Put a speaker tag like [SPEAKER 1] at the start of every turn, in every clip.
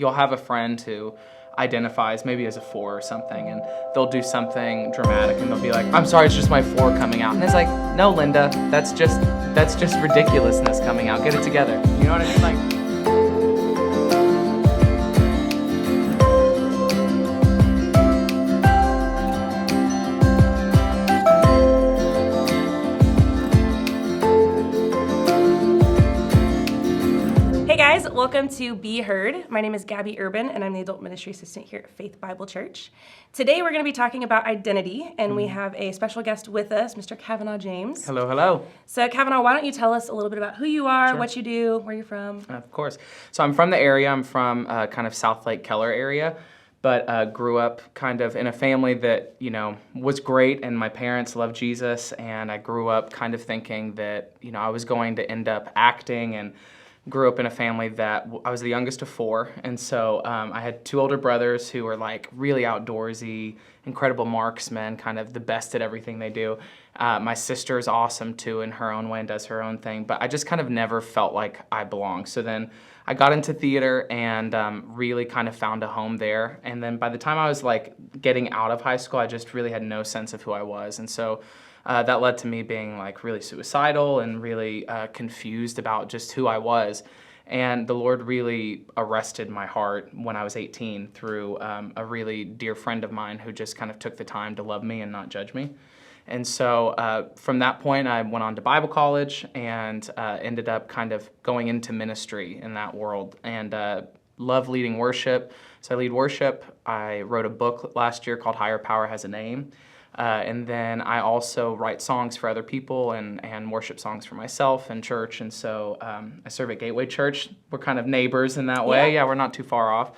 [SPEAKER 1] You'll have a friend who identifies maybe as a 4 or something, and they'll do something dramatic and they'll be like, I'm sorry, it's just my 4 coming out. And it's like, no, Linda, that's just ridiculousness coming out. Get it together. You know what I mean? Like,
[SPEAKER 2] welcome to Be Heard. My name is Gabby Urban, and I'm the Adult Ministry Assistant here at Faith Bible Church. Today we're going to be talking about identity, and we have a special guest with us, Mr. Cavanaugh James.
[SPEAKER 1] Hello, hello.
[SPEAKER 2] So Cavanaugh, why don't you tell us a little bit about who you are,
[SPEAKER 1] Sure.
[SPEAKER 2] What you do, where you're from?
[SPEAKER 1] Of course. So I'm from the area. I'm from kind of South Lake Keller area, but grew up kind of in a family that, was great, and my parents loved Jesus, and I grew up kind of thinking that, I was going to end up acting, and grew up in a family that I was the youngest of 4, and so I had 2 older brothers who were like really outdoorsy, incredible marksmen, kind of the best at everything they do. My sister is awesome too in her own way and does her own thing, but I just kind of never felt like I belonged. So then I got into theater and really kind of found a home there. And then by the time I was like getting out of high school, I just really had no sense of who I was. And so that led to me being like really suicidal and really confused about just who I was. And the Lord really arrested my heart when I was 18 through a really dear friend of mine who just kind of took the time to love me and not judge me. And so from that point, I went on to Bible college and ended up kind of going into ministry in that world, and love leading worship. So I lead worship. I wrote a book last year called Higher Power Has a Name. And then I also write songs for other people and worship songs for myself and church. And so I serve at Gateway Church. We're kind of neighbors in that way. Yeah, we're not too far off.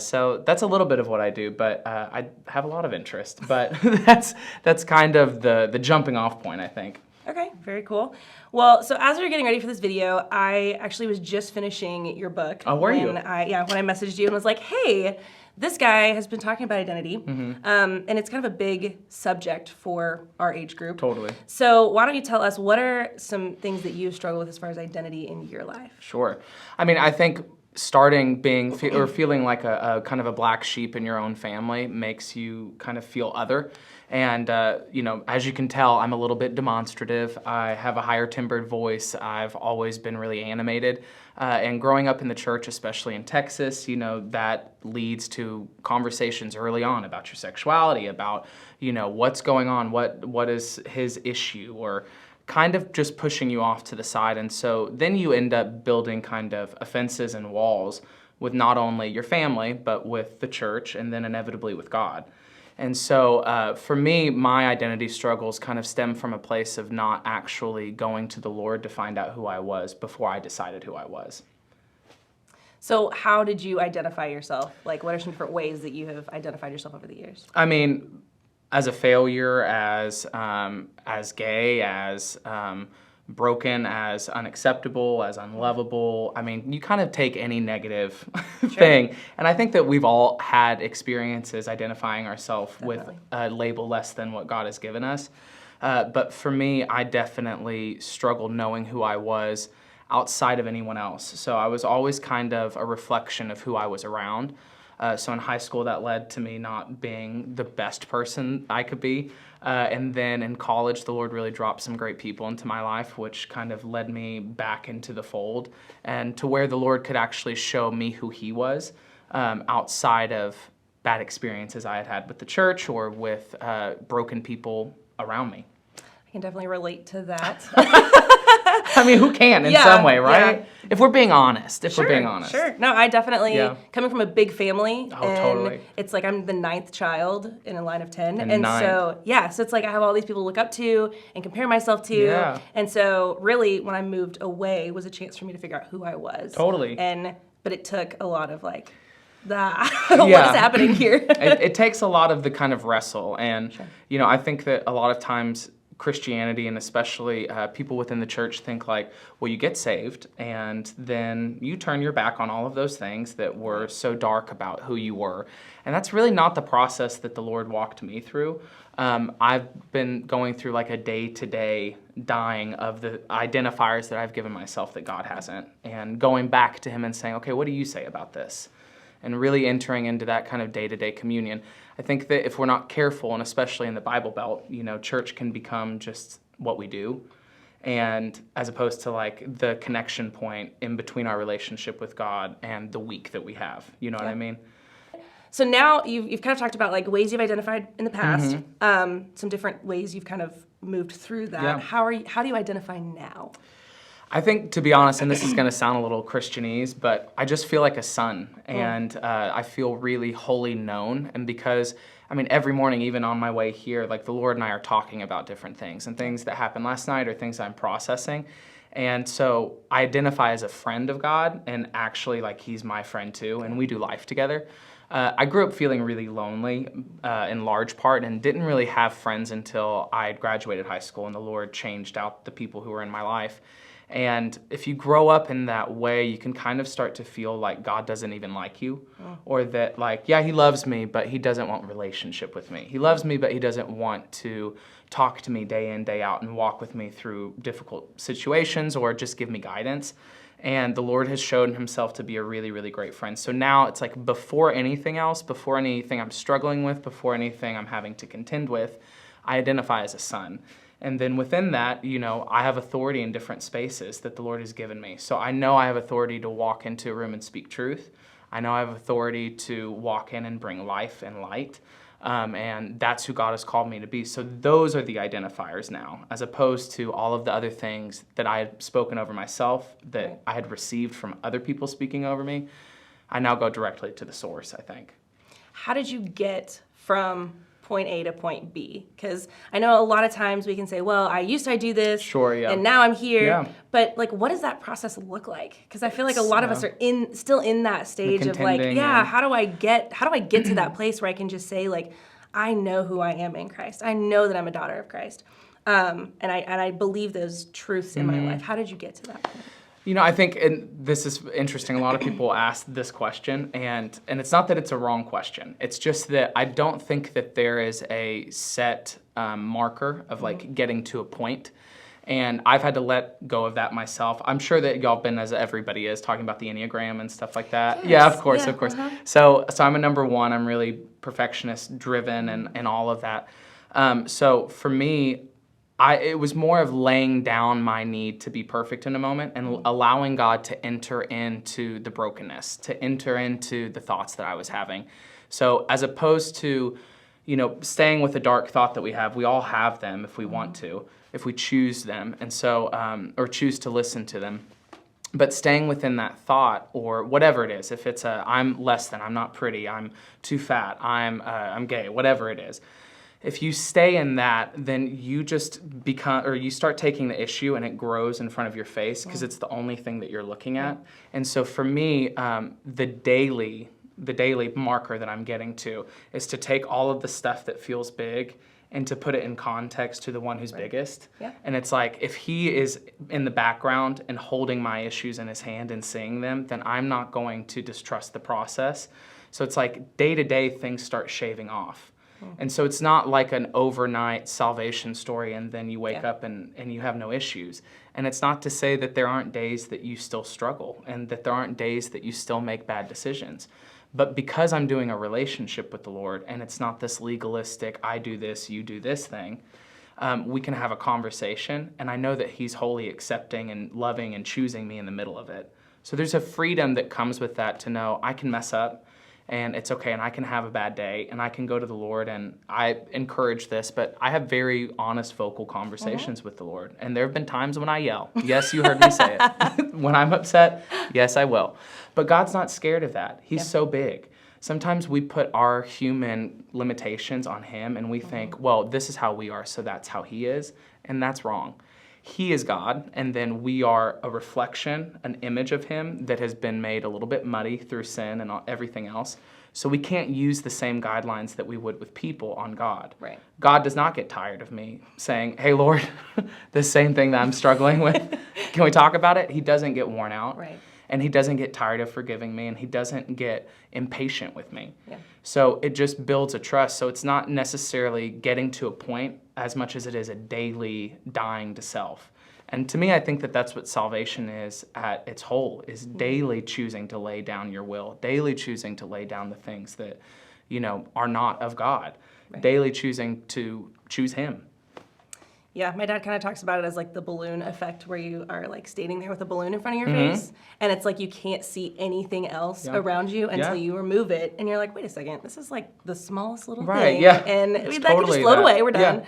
[SPEAKER 1] So that's a little bit of what I do, but I have a lot of interest. But that's kind of the jumping off point, I think.
[SPEAKER 2] Okay, very cool. Well, so as we were getting ready for this video, I actually was just finishing your book.
[SPEAKER 1] Oh, were you?
[SPEAKER 2] When I messaged you and was like, hey, this guy has been talking about identity, and it's kind of a big subject for our age group.
[SPEAKER 1] Totally.
[SPEAKER 2] So why don't you tell us, what are some things that you struggle with as far as identity in your life?
[SPEAKER 1] Sure. I mean, I think starting feeling like a kind of a black sheep in your own family makes you kind of feel other. And, as you can tell, I'm a little bit demonstrative. I have a higher timbered voice. I've always been really animated. And growing up in the church, especially in Texas, that leads to conversations early on about your sexuality, about, what's going on, what is his issue, or kind of just pushing you off to the side. And so then you end up building kind of offenses and walls with not only your family, but with the church, and then inevitably with God. And so for me, my identity struggles kind of stem from a place of not actually going to the Lord to find out who I was before I decided who I was.
[SPEAKER 2] So how did you identify yourself? Like, what are some different ways that you have identified yourself over the years?
[SPEAKER 1] I mean, as a failure, as gay, as broken, as unacceptable, as unlovable. I mean, you kind of take any negative thing. And I think that we've all had experiences identifying ourselves with a label less than what God has given us. But for me, I definitely struggled knowing who I was outside of anyone else. So I was always kind of a reflection of who I was around. So in high school, that led to me not being the best person I could be. And then in college, the Lord really dropped some great people into my life, which kind of led me back into the fold and to where the Lord could actually show me who He was outside of bad experiences I had had with the church or with broken people around me.
[SPEAKER 2] I can definitely relate to that.
[SPEAKER 1] I mean, who can in some way, right?
[SPEAKER 2] Yeah.
[SPEAKER 1] If we're being honest,
[SPEAKER 2] Sure. No, I definitely, coming from a big family,
[SPEAKER 1] totally.
[SPEAKER 2] It's like I'm the 9th child in a line of 10.
[SPEAKER 1] And
[SPEAKER 2] so it's like I have all these people to look up to and compare myself to.
[SPEAKER 1] Yeah.
[SPEAKER 2] And so really, when I moved away, was a chance for me to figure out who I was.
[SPEAKER 1] Totally.
[SPEAKER 2] But it took a lot of like, what is happening here?
[SPEAKER 1] It takes a lot of the kind of wrestle. And, I think that a lot of times Christianity, and especially people within the church, think like, well, you get saved and then you turn your back on all of those things that were so dark about who you were. And that's really not the process that the Lord walked me through. I've been going through like a day-to-day dying of the identifiers that I've given myself that God hasn't, and going back to Him and saying, okay, what do you say about this? and really entering into that kind of day-to-day communion. I think that if we're not careful, and especially in the Bible Belt, church can become just what we do, and as opposed to like the connection point in between our relationship with God and the week that we have. You know what I mean?
[SPEAKER 2] So now you've kind of talked about like ways you've identified in the past, some different ways you've kind of moved through that.
[SPEAKER 1] Yeah.
[SPEAKER 2] How do you identify now?
[SPEAKER 1] I think, to be honest, and this is going to sound a little Christianese, but I just feel like a son, and I feel really wholly known. And because, every morning, even on my way here, like the Lord and I are talking about different things and things that happened last night or things I'm processing. And so I identify as a friend of God, and actually, like, he's my friend too, and we do life together. I grew up feeling really lonely in large part, and didn't really have friends until I had graduated high school and the Lord changed out the people who were in my life. And if you grow up in that way, you can kind of start to feel like God doesn't even like you, or that like, yeah, he loves me, but he doesn't want relationship with me. He loves me, but he doesn't want to talk to me day in, day out and walk with me through difficult situations or just give me guidance. And the Lord has shown himself to be a really, really great friend. So now it's like before anything else, before anything I'm struggling with, before anything I'm having to contend with, I identify as a son. And then within that, I have authority in different spaces that the Lord has given me. So I know I have authority to walk into a room and speak truth. I know I have authority to walk in and bring life and light. And that's who God has called me to be. So those are the identifiers now, as opposed to all of the other things that I had spoken over myself, that I had received from other people speaking over me. I now go directly to the source, I think.
[SPEAKER 2] How did you get from point A to point B? Because I know a lot of times we can say, well, I used to do this,
[SPEAKER 1] sure, yeah,
[SPEAKER 2] and now I'm here.
[SPEAKER 1] Yeah.
[SPEAKER 2] But like, what does that process look like? Because I feel like a lot of us are still in that stage of like, how do I get to that place where I can just say like, I know who I am in Christ. I know that I'm a daughter of Christ, and I believe those truths in my life. How did you get to that point?
[SPEAKER 1] I think, and this is interesting, a lot of people ask this question, and it's not that it's a wrong question. It's just that I don't think that there is a set marker of like getting to a point. And I've had to let go of that myself. I'm sure that y'all been, as everybody is, talking about the Enneagram and stuff like that.
[SPEAKER 2] Yes.
[SPEAKER 1] Yeah, of course. So I'm a number one. I'm really perfectionist driven and all of that. So for me, it was more of laying down my need to be perfect in a moment and allowing God to enter into the brokenness, to enter into the thoughts that I was having. So as opposed to, staying with the dark thought that we all have them if we want to, if we choose them, and so, or choose to listen to them. But staying within that thought, or whatever it is, if it's I'm less than, I'm not pretty, I'm too fat, I'm gay, whatever it is. If you stay in that, then you just become, or you start taking the issue and it grows in front of your face because it's the only thing that you're looking at. And so for me, the daily marker that I'm getting to is to take all of the stuff that feels big and to put it in context to the one who's biggest. Yeah. And it's like, if he is in the background and holding my issues in his hand and seeing them, then I'm not going to distrust the process. So it's like day to day things start shaving off. And so it's not like an overnight salvation story and then you wake up and you have no issues. And it's not to say that there aren't days that you still struggle and that there aren't days that you still make bad decisions. But because I'm doing a relationship with the Lord and it's not this legalistic, I do this, you do this thing, we can have a conversation. And I know that he's wholly accepting and loving and choosing me in the middle of it. So there's a freedom that comes with that to know I can mess up. And it's okay, and I can have a bad day, and I can go to the Lord, and I encourage this, but I have very honest, vocal conversations with the Lord. And there have been times when I yell. Yes, you heard me say it. When I'm upset, yes, I will. But God's not scared of that. He's so big. Sometimes we put our human limitations on him, and we think, well, this is how we are, so that's how he is, and that's wrong. He is God, and then we are a reflection, an image of him that has been made a little bit muddy through sin and everything else. So we can't use the same guidelines that we would with people on God.
[SPEAKER 2] Right.
[SPEAKER 1] God does not get tired of me saying, hey, Lord, the same thing that I'm struggling with, can we talk about it? He doesn't get worn out.
[SPEAKER 2] Right.
[SPEAKER 1] And he doesn't get tired of forgiving me, and he doesn't get impatient with me.
[SPEAKER 2] Yeah.
[SPEAKER 1] So it just builds a trust. So it's not necessarily getting to a point as much as it is a daily dying to self And to me, I think that that's what salvation is at its whole, is daily choosing to lay down your will, daily choosing to lay down the things that, are not of God, daily choosing to choose Him.
[SPEAKER 2] Yeah, my dad kind of talks about it as like the balloon effect, where you are like standing there with a balloon in front of your face, and it's like you can't see anything else around you until you remove it, and you're like, wait a second, this is like the smallest little thing, and that could just float away, we're done.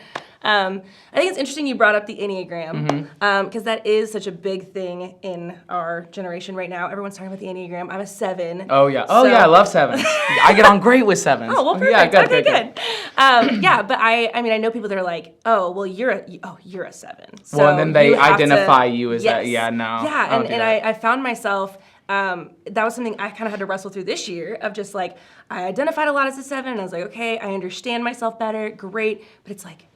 [SPEAKER 2] I think it's interesting you brought up the Enneagram, because that is such a big thing in our generation right now. Everyone's talking about the Enneagram. I'm a 7.
[SPEAKER 1] Oh yeah, I love 7s. I get on great with 7s.
[SPEAKER 2] Oh, well, perfect.
[SPEAKER 1] Yeah, good.
[SPEAKER 2] But I mean, I know people that are like, oh, well, you're a 7. So
[SPEAKER 1] well, and then they identify you as that. Yeah, no.
[SPEAKER 2] Yeah, and I found myself, that was something I kind of had to wrestle through this year, of just like, I identified a lot as a 7, and I was like, okay, I understand myself better, great, but it's like,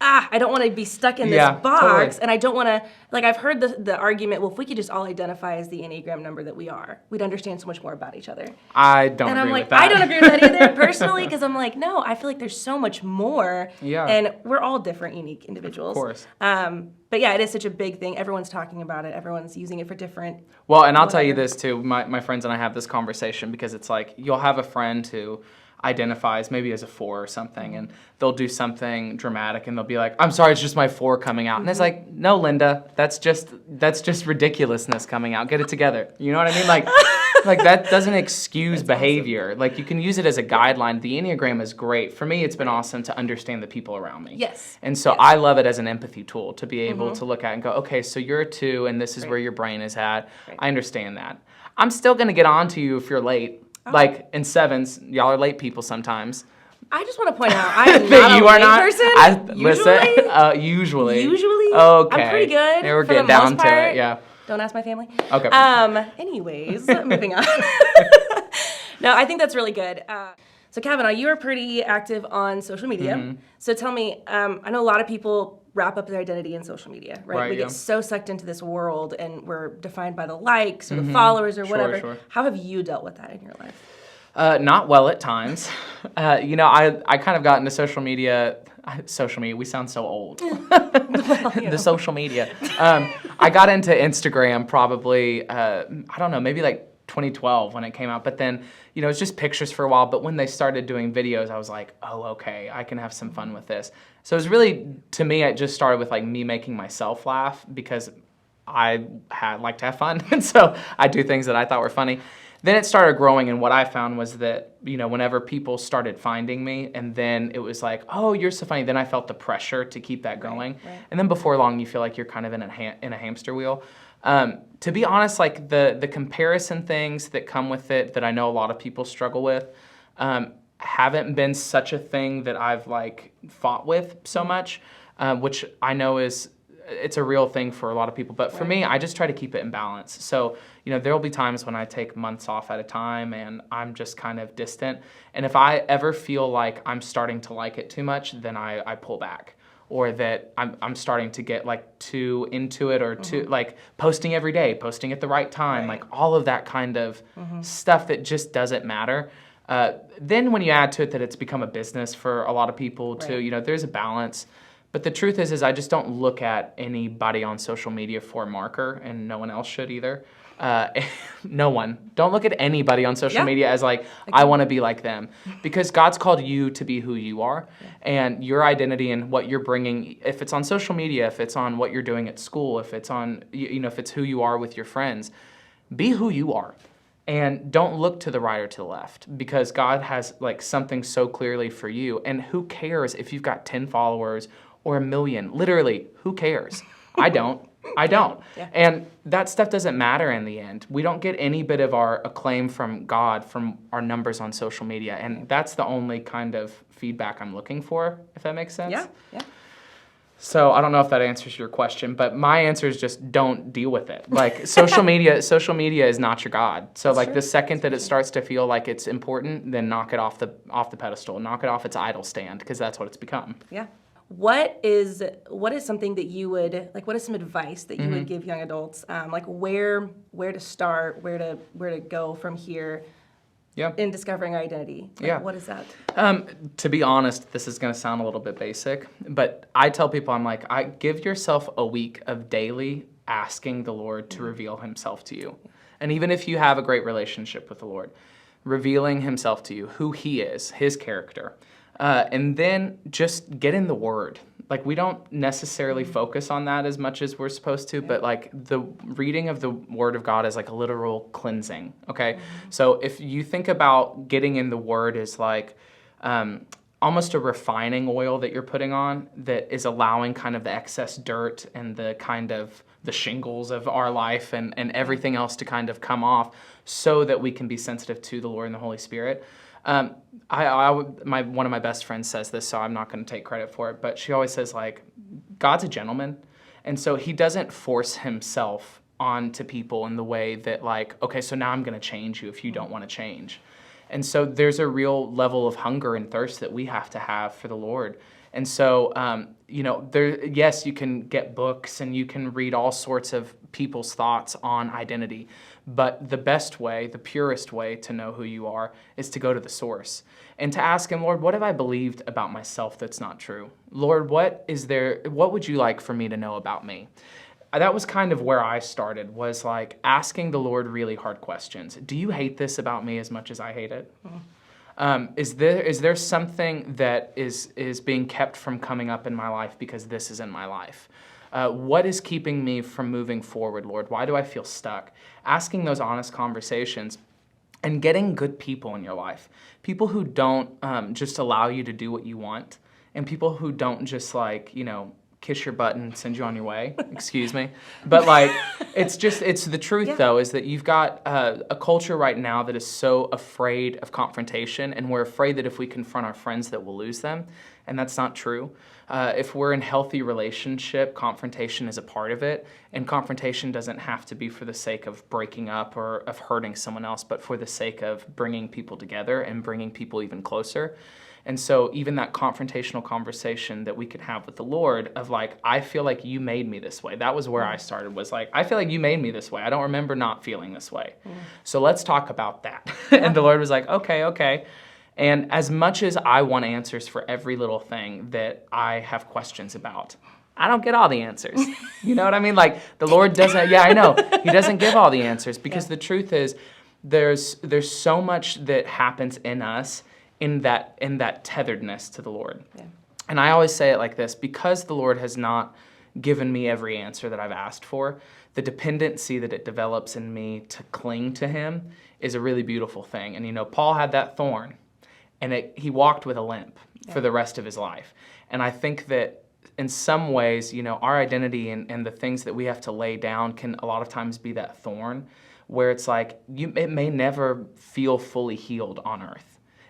[SPEAKER 2] I don't want to be stuck in this box, totally. And I don't want to, like, I've heard the argument, well, if we could just all identify as the Enneagram number that we are, we'd understand so much more about each other.
[SPEAKER 1] I don't agree with that.
[SPEAKER 2] I don't agree with that either, personally, because I'm like, no, I feel like there's so much more, and we're all different, unique individuals.
[SPEAKER 1] Of course.
[SPEAKER 2] But yeah, it is such a big thing. Everyone's talking about it. Everyone's using it for different.
[SPEAKER 1] Well, and I'll tell you this, too. My friends and I have this conversation, because it's like, you'll have a friend who identifies maybe as a 4 or something, and they'll do something dramatic, and they'll be like, I'm sorry, it's just my 4 coming out. And it's like, no, Linda, that's just ridiculousness coming out. Get it together. You know what I mean? Like that doesn't excuse behavior. Awesome. Like, you can use it as a guideline. The Enneagram is great. For me, it's been awesome to understand the people around me.
[SPEAKER 2] Yes.
[SPEAKER 1] And so I love it as an empathy tool to be able to look at and go, okay, so you're a 2, and this is where your brain is at. I understand that. I'm still going to get on to you if you're late. Like, in 7s, y'all are late people sometimes.
[SPEAKER 2] I just want to point out, I'm not a late person.
[SPEAKER 1] Usually.
[SPEAKER 2] Usually?
[SPEAKER 1] Okay.
[SPEAKER 2] I'm pretty good.
[SPEAKER 1] We're getting down to it, yeah.
[SPEAKER 2] Don't ask my family.
[SPEAKER 1] Okay.
[SPEAKER 2] Anyways, moving on. No, I think that's really good. So Cavanaugh, you are pretty active on social media. So tell me, I know a lot of people wrap up their identity in social media, right? We get so sucked into this world, and we're defined by the likes or the followers or whatever.
[SPEAKER 1] Sure.
[SPEAKER 2] How have you dealt with that in your life?
[SPEAKER 1] Not well at times. I kind of got into social media. Social media, we sound so old. The social media. I got into Instagram probably, I don't know, maybe like 2012 when it came out. But then, it was just pictures for a while. But when they started doing videos, I was like, oh, okay, I can have some fun with this. So it was really, to me, it just started with like me making myself laugh, because I like to have fun. And so I do things that I thought were funny. Then it started growing, and what I found was that, whenever people started finding me, and then it was like, oh, you're so funny, then I felt the pressure to keep that going. Right. And then before long, you feel like you're kind of in a hamster wheel. To be honest, like the comparison things that come with it that I know a lot of people struggle with haven't been such a thing that I've like fought with so much, which I know it's a real thing for a lot of people. But for me, I just try to keep it in balance. So, there'll be times when I take months off at a time and I'm just kind of distant. And if I ever feel like I'm starting to like it too much, then I pull back. Or that I'm starting to get like too into it, or too like posting every day, posting at the right time, like all of that kind of stuff that just doesn't matter. Then when you add to it that it's become a business for a lot of people too, there's a balance. But the truth is I just don't look at anybody on social media for a marker, and no one else should either. No one. Don't look at anybody on social media as like, I want to be like them. Because God's called you to be who you are. And your identity and what you're bringing, if it's on social media, if it's on what you're doing at school, if it's on, if it's who you are with your friends, be who you are. And don't look to the right or to the left, because God has like something so clearly for you. And who cares if you've got 10 followers or 1 million? Literally, who cares? I don't. And that stuff doesn't matter in the end. We don't get any bit of our acclaim from God from our numbers on social media. And that's the only kind of feedback I'm looking for, if that makes sense.
[SPEAKER 2] Yeah.
[SPEAKER 1] So I don't know if that answers your question, but my answer is just don't deal with it. Like social media is not your God. So that's true. The second that it starts to feel like it's important, then knock it off the pedestal, knock it off its idol stand, because that's what it's become.
[SPEAKER 2] Yeah. What is something that you would like? What is some advice that you would give young adults? Like where to start, where to go from here,
[SPEAKER 1] Yeah.
[SPEAKER 2] in discovering our identity? Like,
[SPEAKER 1] Yeah.
[SPEAKER 2] what is that?
[SPEAKER 1] To be honest, this is going to sound a little bit basic, but I tell people, I'm like, give yourself a week of daily asking the Lord to reveal himself to you. And even if you have a great relationship with the Lord, revealing himself to you, who he is, his character. And then just get in the Word. Like, we don't necessarily focus on that as much as we're supposed to, but like the reading of the Word of God is like a literal cleansing, okay? So if you think about getting in the Word as like almost a refining oil that you're putting on that is allowing kind of the excess dirt and the kind of the shingles of our life and everything else to kind of come off so that we can be sensitive to the Lord and the Holy Spirit. One of my best friends says this, so I'm not going to take credit for it, but she always says, like, God's a gentleman, and so he doesn't force himself onto people in the way that, like, okay, so now I'm going to change you if you don't want to change. And so there's a real level of hunger and thirst that we have to have for the Lord. And so, yes, you can get books and you can read all sorts of people's thoughts on identity. But the best way, the purest way to know who you are is to go to the source and to ask him, Lord, what have I believed about myself that's not true? Lord, what would you like for me to know about me? That was kind of where I started, was like asking the Lord really hard questions. Do you hate this about me as much as I hate it? Is there something that is being kept from coming up in my life because this is in my life? What is keeping me from moving forward, Lord? Why do I feel stuck? Asking those honest conversations and getting good people in your life. People who don't just allow you to do what you want, and people who don't just kiss your butt and send you on your way. Excuse me. But it's the truth though, is that you've got a culture right now that is so afraid of confrontation, and we're afraid that if we confront our friends that we'll lose them, and that's not true. If we're in healthy relationship, confrontation is a part of it, and confrontation doesn't have to be for the sake of breaking up or of hurting someone else, but for the sake of bringing people together and bringing people even closer. And so even that confrontational conversation that we could have with the Lord of like, I feel like you made me this way. That was where I started, was like, I feel like you made me this way. I don't remember not feeling this way. So let's talk about that. And the Lord was like, okay. And as much as I want answers for every little thing that I have questions about, I don't get all the answers. You know what I mean? Like the Lord doesn't, I know. He doesn't give all the answers because the truth is there's so much that happens in us in that tetheredness to the Lord. Yeah. And I always say it like this, because the Lord has not given me every answer that I've asked for, the dependency that it develops in me to cling to him is a really beautiful thing. And Paul had that thorn, and he walked with a limp for the rest of his life. And I think that in some ways, our identity and the things that we have to lay down can a lot of times be that thorn where it's like, it may never feel fully healed on earth.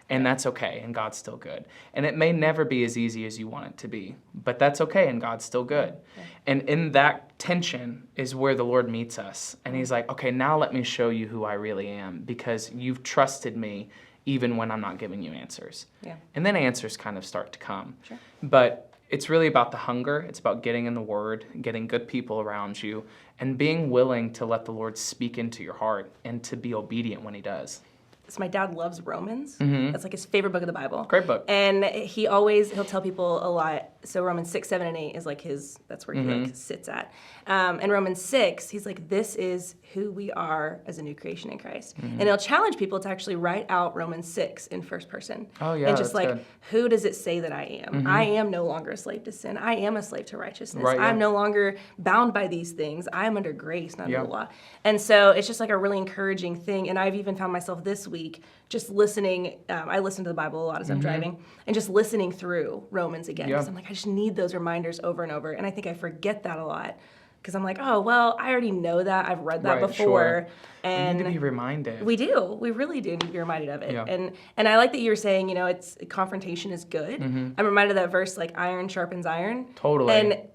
[SPEAKER 1] And that's okay, and God's still good. And it may never be as easy as you want it to be, but that's okay, and God's still good. Yeah. And in that tension is where the Lord meets us. And he's like, okay, now let me show you who I really am, because you've trusted me even when I'm not giving you answers. Yeah. And then answers kind of start to come. Sure. But it's really about the hunger. It's about getting in the Word, getting good people around you, and being willing to let the Lord speak into your heart and to be obedient when he does.
[SPEAKER 2] So my dad loves Romans. Mm-hmm. That's like his favorite book of the Bible.
[SPEAKER 1] Great book.
[SPEAKER 2] And he'll tell people a lot. So Romans 6, 7, and 8 is like that's where he sits at. And Romans 6, he's like, this is who we are as a new creation in Christ. Mm-hmm. And he'll challenge people to actually write out Romans 6 in first person. Oh, yeah, and just like, good. Who does it say that I am? Mm-hmm. I am no longer a slave to sin. I am a slave to righteousness. Right, I'm no longer bound by these things. I am under grace, not under law. And so it's just like a really encouraging thing. And I've even found myself this week just listening. I listen to the Bible a lot as I'm driving, and just listening through Romans again. Because I'm like, I just need those reminders over and over. And I think I forget that a lot. Because I'm like, oh, well, I already know that. I've read that before. Sure. And
[SPEAKER 1] we need to be reminded.
[SPEAKER 2] We do. We really do need to be reminded of it. Yeah. And I like that you were saying, it's confrontation is good. Mm-hmm. I'm reminded of that verse, like iron sharpens iron.
[SPEAKER 1] Totally.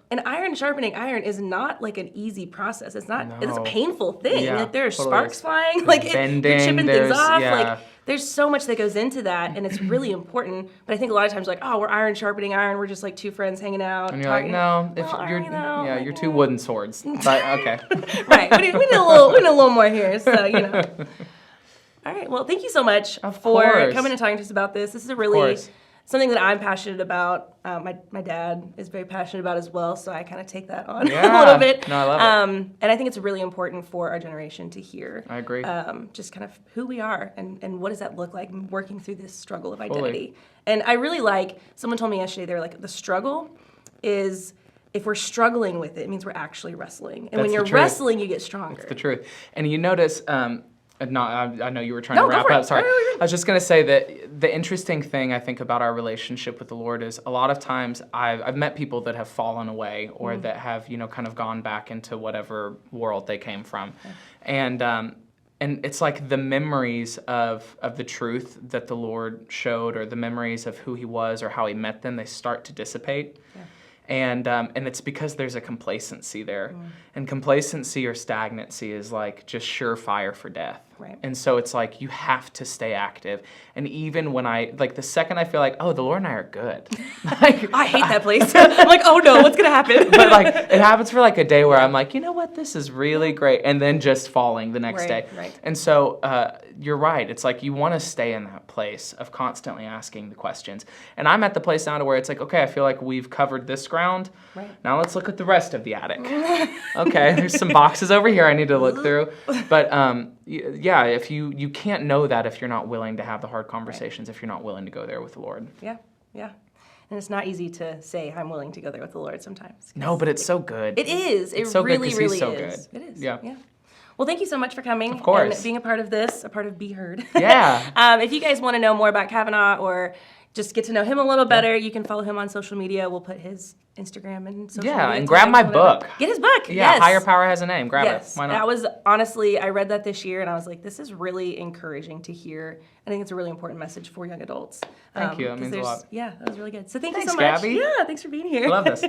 [SPEAKER 2] And iron sharpening iron is not like an easy process. It's not. No. It's a painful thing. Yeah, like there are sparks flying. Like you're chipping things off. Yeah. Like there's so much that goes into that, and it's really important. But I think a lot of times, like, oh, we're iron sharpening iron. We're just like two friends hanging out.
[SPEAKER 1] And you're talking. Like, no, you're two wooden swords. But okay.
[SPEAKER 2] Right. We need a little more here. So All right. Well, thank you so much
[SPEAKER 1] Of
[SPEAKER 2] for
[SPEAKER 1] course.
[SPEAKER 2] coming and talking to us about this. This is a
[SPEAKER 1] Of
[SPEAKER 2] really
[SPEAKER 1] course.
[SPEAKER 2] something that I'm passionate about. My dad is very passionate about as well, so I kind of take that on a
[SPEAKER 1] Yeah.
[SPEAKER 2] little bit.
[SPEAKER 1] No, I love it.
[SPEAKER 2] And I think it's really important for our generation to hear.
[SPEAKER 1] I agree.
[SPEAKER 2] Just kind of who we are and what does that look like working through this struggle of
[SPEAKER 1] Totally.
[SPEAKER 2] identity. And I really like, someone told me yesterday, they were like, the struggle is, if we're struggling with it, it means we're actually wrestling. And when
[SPEAKER 1] That's
[SPEAKER 2] you're
[SPEAKER 1] the truth.
[SPEAKER 2] wrestling, you get stronger.
[SPEAKER 1] The truth. And you notice, I know you were trying
[SPEAKER 2] No,
[SPEAKER 1] to
[SPEAKER 2] go
[SPEAKER 1] wrap
[SPEAKER 2] for it.
[SPEAKER 1] up. Sorry.
[SPEAKER 2] No, you're good.
[SPEAKER 1] I was just going to say that the interesting thing I think about our relationship with the Lord is a lot of times I've met people that have fallen away or that have, kind of gone back into whatever world they came from. Yeah. And it's like the memories of the truth that the Lord showed, or the memories of who He was or how He met them, they start to dissipate. Yeah. And it's because there's a complacency there. And complacency or stagnancy is like just surefire for death.
[SPEAKER 2] Right.
[SPEAKER 1] And so it's like you have to stay active. And even when the second I feel like, oh, the Lord and I are good. Like,
[SPEAKER 2] I hate that place. I'm like, oh no, what's going to happen?
[SPEAKER 1] but like it happens for like a day where I'm like, you know what, this is really great. And then just falling the next day.
[SPEAKER 2] Right.
[SPEAKER 1] And so you're right. It's like you want to stay in that place of constantly asking the questions. And I'm at the place now to where it's like, okay, I feel like we've covered this ground.
[SPEAKER 2] Right.
[SPEAKER 1] Now let's look at the rest of the attic. Okay, there's some boxes over here I need to look through. But yeah, if you can't know that if you're not willing to have the hard conversations, if you're not willing to go there with the Lord.
[SPEAKER 2] Yeah. And it's not easy to say, I'm willing to go there with the Lord sometimes.
[SPEAKER 1] No, but it's so good.
[SPEAKER 2] It is. It
[SPEAKER 1] It's so good
[SPEAKER 2] really,
[SPEAKER 1] 'cause
[SPEAKER 2] really
[SPEAKER 1] He's so
[SPEAKER 2] is.
[SPEAKER 1] good.
[SPEAKER 2] It is.
[SPEAKER 1] Yeah.
[SPEAKER 2] Well, thank you so much for coming.
[SPEAKER 1] Of course.
[SPEAKER 2] And being a part of this, a part of Be Heard.
[SPEAKER 1] Yeah.
[SPEAKER 2] If you guys want to know more about Cavanaugh or just get to know him a little better, you can follow him on social media. We'll put his Instagram and social media.
[SPEAKER 1] And grab my book.
[SPEAKER 2] Get his book.
[SPEAKER 1] Yeah,
[SPEAKER 2] Yes.
[SPEAKER 1] Higher Power Has a Name. Grab
[SPEAKER 2] Yes.
[SPEAKER 1] it. Why not?
[SPEAKER 2] That was, honestly, I read that this year and I was like, this is really encouraging to hear. I think it's a really important message for young adults.
[SPEAKER 1] Thank you. That means a lot.
[SPEAKER 2] Yeah, that was really good. So thanks you
[SPEAKER 1] Thanks,
[SPEAKER 2] so much.
[SPEAKER 1] Gabby.
[SPEAKER 2] Yeah, thanks for being here.
[SPEAKER 1] I love this.